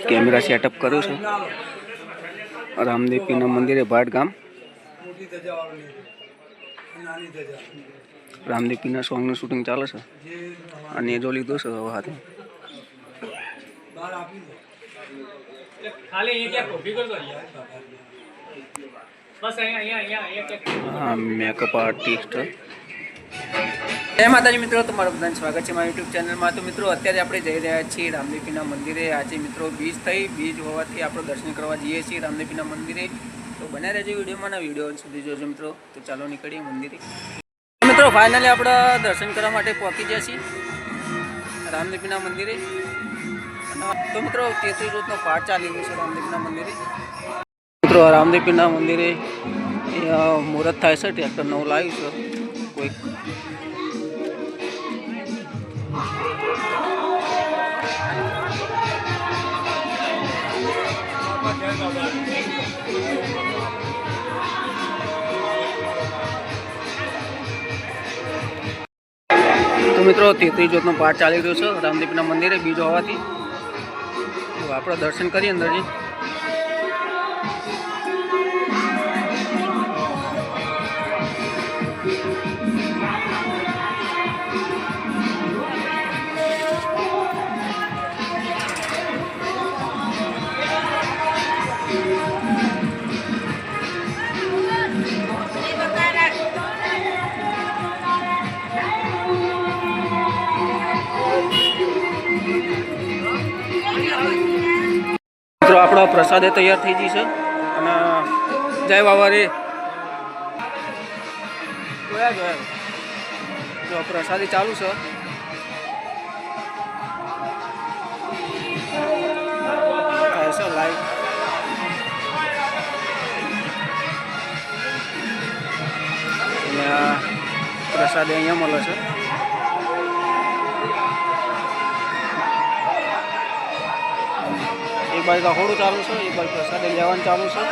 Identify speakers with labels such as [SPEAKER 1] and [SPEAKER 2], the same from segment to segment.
[SPEAKER 1] Camera setup કર્યો છે રામદેવપીરના મંદિરે ભાટ ગામ રામદેવપીરના સોંગનું શૂટિંગ ચાલે છે અને જો લીધો છે હવે હાથે મેકઅપ આર્ટિસ્ટ। જય માતાજી મિત્રો, તમારું બધાનું સ્વાગત છે મારા યુટ્યુબ ચેનલમાં। તો મિત્રો અત્યારે આપણે જઈ રહ્યા છીએ રામદેવપીરના મંદિરે। આજે મિત્રો બીજ થઈ, બીજ હોવાથી આપણે દર્શન કરવા જઈએ છીએ રામદેવપીરના મંદિરે। તો બને રહેજો વિડીયોમાં, વિડીયો સુધી જોજો મિત્રો। તો ચાલો નીકળીએ મંદિરે। મિત્રો ફાઇનલી આપણે દર્શન કરવા માટે પહોંચી ગયા છીએ રામદેવપીરના મંદિરે। તો મિત્રો 33 રોજનો પાઠ ચાલી રહ્યો છે રામદેવપીરના મંદિરે। મિત્રો રામદેવપીરના મંદિરે મુહૂર્ત થાય છે, ટ્રેક્ટર નવું લાવ્યું છે કોઈક। તો મિત્રો 33 જોતનો પાઠ ચાલી રહ્યો છે રામદેવપીરના મંદિરે બીજો હોવાથી। તો આપણે દર્શન કરીએ અંદરજી। મિત્રો આપણો પ્રસાદ તૈયાર થઈ ગઈ છે અને જય બાબા રે જોયા જો પ્રસાદી ચાલુ છે। લાઈવ પ્રસાદી અહીંયા મળે છે। एक बार रखोड़ू चालू है, एक बार प्रसाद लेवन चालू है।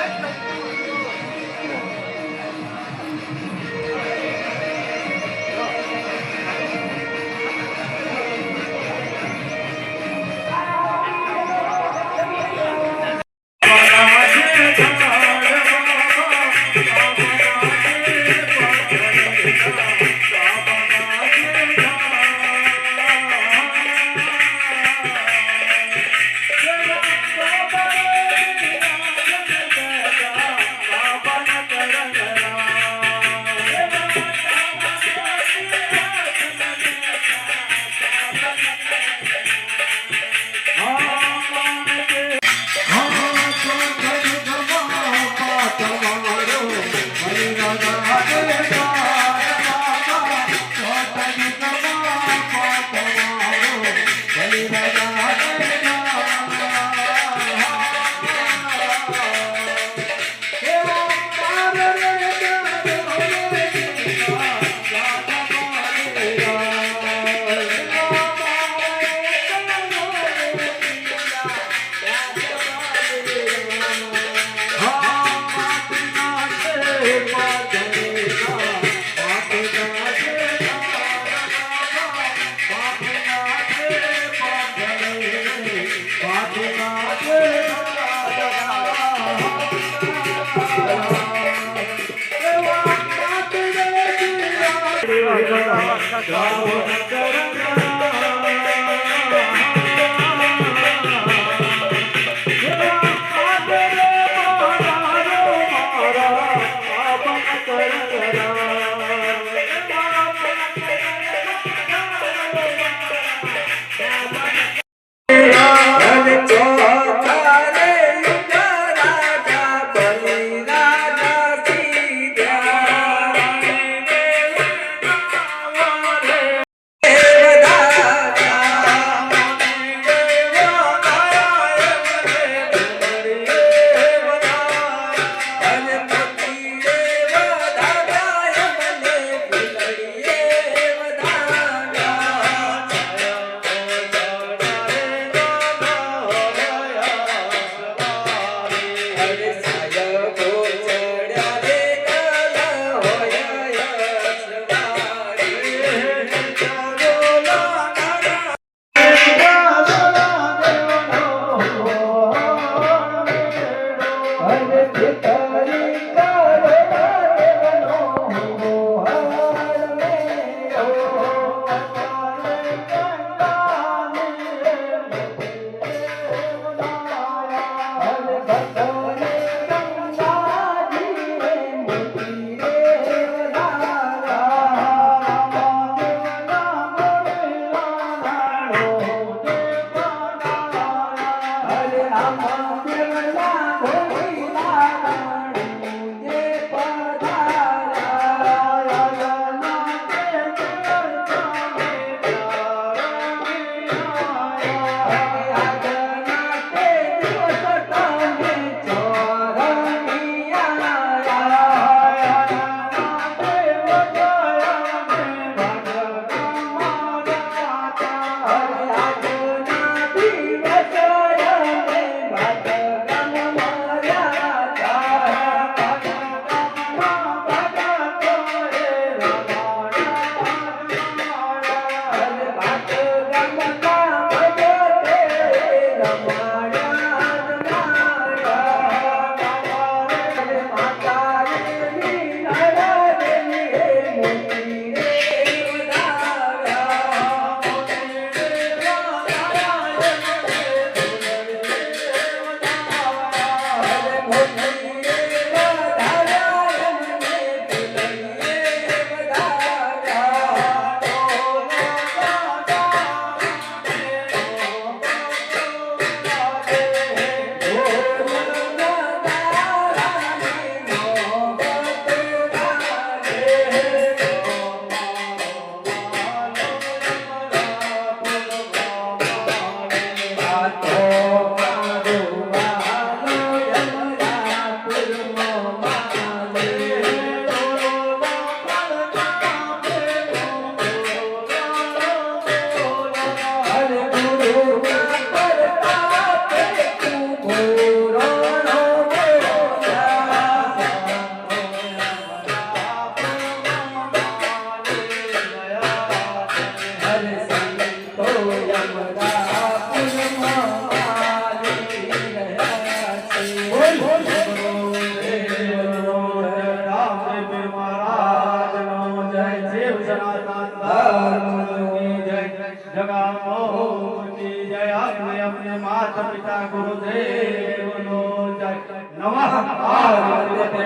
[SPEAKER 2] माता पिता गुरुदेव नो जय नमः पार्वती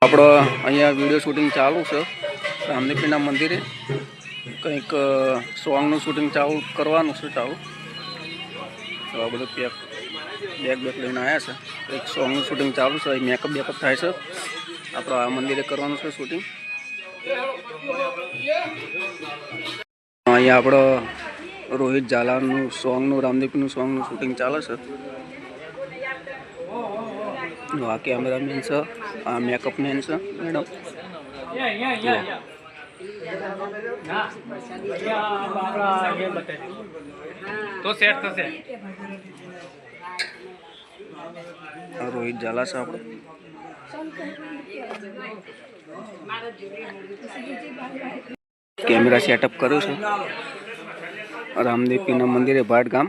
[SPEAKER 1] આપણો અહીંયા વિડીયો શૂટિંગ ચાલુ છે રામદેવપીરના મંદિરે. કંઈક સોંગનું શૂટિંગ ચાલુ કરવાનું છે ચાલુ. તો આ બધું બેગ લઈને આવ્યા છે. એક સોંગનું શૂટિંગ ચાલુ છે. મેકઅપ થાય છે. આપણે આ મંદિરે કરવાનું છે શૂટિંગ. અહીંયા આપણો રોહિત ઝાલાનું સોંગનું રામદેવપીરનું સોંગનું શૂટિંગ ચાલે છે. આ કેમેરામેન છે, આ મેકઅપ મેન છે મેડમ. રોહિત ઝાલા છે આપણે. કેમેરા સેટઅપ કર્યો છે રામદેવપીરના મંદિરે ભાટ ગામ.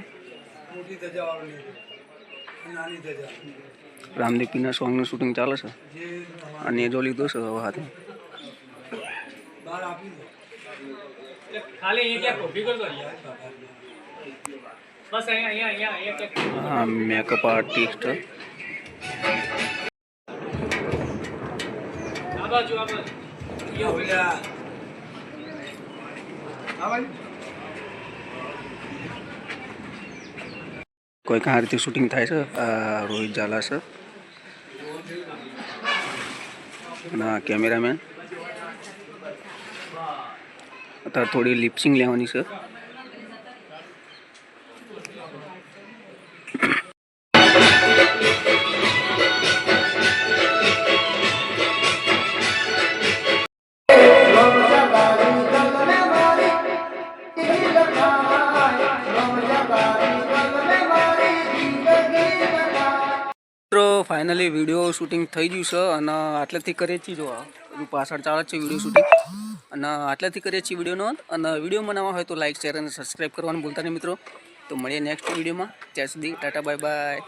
[SPEAKER 1] રામદેવપીરના સોંગનું શૂટિંગ ચાલે છે અને જો લીધો છે હવે હાથમાં. હા, મેકઅપ આર્ટિસ્ટ. કોઈ આ રીતે શૂટિંગ થાય છે. આ રોહિત ઝાલા છે ના કેમેરામેન. અત્યારે થોડી લિપસિંગ લેવાની છે. ફાઇનલી વિડીયો શૂટિંગ થઈ ગયું છે અને આટલેથી કરીએ છીએ. જો બધું પાછળ ચાલે છે વિડીયો શૂટિંગ અને આટલેથી કરીએ છીએ વિડીયોનો. અને વિડીયો બનાવવા હોય તો લાઇક, શેર અને સબસ્ક્રાઈબ કરવાનું ભૂલતા નહીં મિત્રો. તો મળીએ નેક્સ્ટ વિડીયોમાં. ત્યાં સુધી ટાટા બાય બાય.